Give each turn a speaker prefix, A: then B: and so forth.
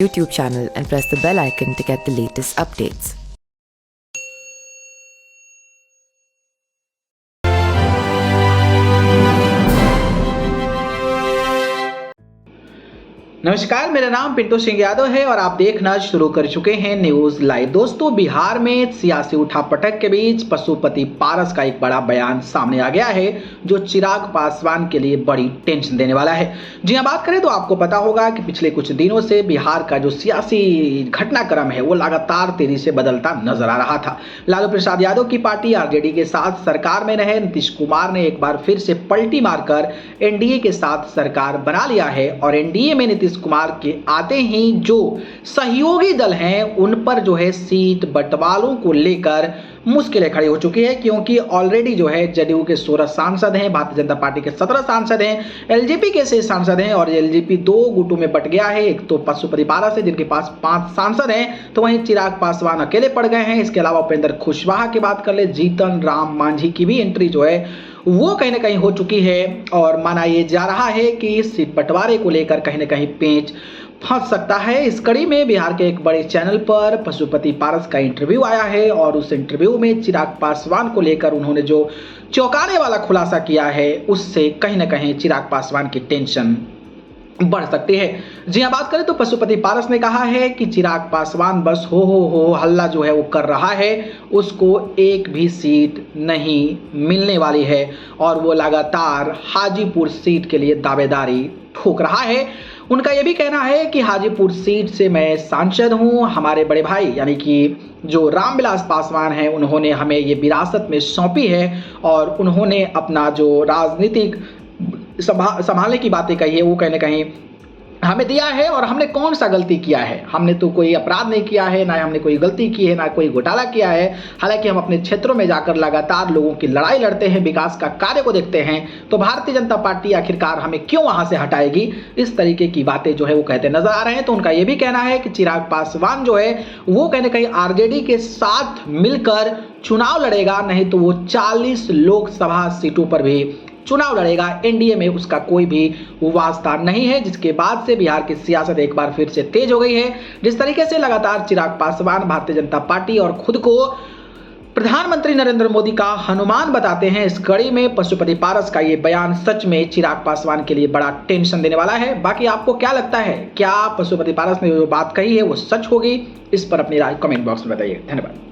A: YouTube channel and press the bell icon to get the latest updates.
B: नमस्कार, मेरा नाम पिंटू सिंह यादव है और आप देखना शुरू कर चुके हैं न्यूज लाइव। दोस्तों, बिहार में सियासी उठापटक के बीच पशुपति पारस का एक बड़ा बयान सामने आ गया है जो चिराग पासवान के लिए बड़ी टेंशन देने वाला है। जी हां, बात करें तो आपको पता होगा कि पिछले कुछ दिनों से बिहार का जो सियासी घटनाक्रम है वो लगातार तेजी से बदलता नजर आ रहा था। लालू प्रसाद यादव की पार्टी आरजेडी के साथ सरकार में रहे नीतीश कुमार ने एक बार फिर से पलटी मारकर एनडीए के साथ सरकार बना लिया है और एनडीए में नीतीश कुमार के आते ही जो सहयोगी दल हैं उन पर जो है सीट बंटवारों को लेकर मुश्किलें खड़ी हो चुकी है, क्योंकि ऑलरेडी जो है जदयू के 16 सांसद हैं, भारतीय जनता पार्टी के 17 सांसद हैं, एलजेपी के 6 सांसद हैं और एलजेपी 2 गुटों में बट गया है। एक तो पशुपति पारस है जिनके पास 5 सांसद हैं, तो वहीं चिराग पासवान अकेले पड़ गए हैं। इसके अलावा उपेंद्र कुशवाहा की बात कर ले, जीतन राम मांझी की भी एंट्री जो है वो कहीं ना कहीं हो चुकी है और माना ये जा रहा है कि इस सीट बंटवारे को लेकर कहीं ना कहीं पेंच फंस सकता है। इस कड़ी में बिहार के एक बड़े चैनल पर पशुपति पारस का इंटरव्यू आया है और उस इंटरव्यू में चिराग पासवान को लेकर उन्होंने जो चौंकाने वाला खुलासा किया है उससे कहीं ना कहीं चिराग पासवान की टेंशन बढ़ सकती है। जी हां, बात करें तो पशुपति पारस ने कहा है कि चिराग पासवान बस हो हल्ला जो है वो कर रहा है, उसको एक भी सीट नहीं मिलने वाली है और वो लगातार हाजीपुर सीट के लिए दावेदारी ठोक रहा है। उनका यह भी कहना है कि हाजीपुर सीट से मैं सांसद हूं, हमारे बड़े भाई यानी कि जो रामविलास पासवान हैं उन्होंने हमें ये विरासत में सौंपी है और उन्होंने अपना जो राजनीतिक संभालने की बातें कही है वो कहीं ना कहीं हमें दिया है और हमने कौन सा गलती किया है? हमने तो कोई अपराध नहीं किया है, ना हमने कोई गलती की है, ना कोई घोटाला किया है। हालांकि हम अपने क्षेत्रों में जाकर लगातार लोगों की लड़ाई लड़ते हैं, विकास का कार्य को देखते हैं, तो भारतीय जनता पार्टी आखिरकार हमें क्यों वहां से हटाएगी? इस तरीके की बातें जो है वो कहते नजर आ रहे हैं। तो उनका यह भी कहना है कि चिराग पासवान जो है वो कहीं ना कहीं आरजेडी के साथ मिलकर चुनाव लड़ेगा, नहीं तो वो 40 लोकसभा सीटों पर भी चुनाव लड़ेगा। एनडीए में उसका कोई भी वास्ता नहीं है, जिसके बाद से बिहार की सियासत एक बार फिर से तेज हो गई है। जिस तरीके से लगातार चिराग पासवान भारतीय जनता पार्टी और खुद को प्रधानमंत्री नरेंद्र मोदी का हनुमान बताते हैं, इस कड़ी में पशुपति पारस का ये बयान सच में चिराग पासवान के लिए बड़ा टेंशन देने वाला है। बाकी आपको क्या लगता है, क्या पशुपति पारस ने जो बात कही है वो सच होगी? इस पर अपनी राय कमेंट बॉक्स में बताइए। धन्यवाद।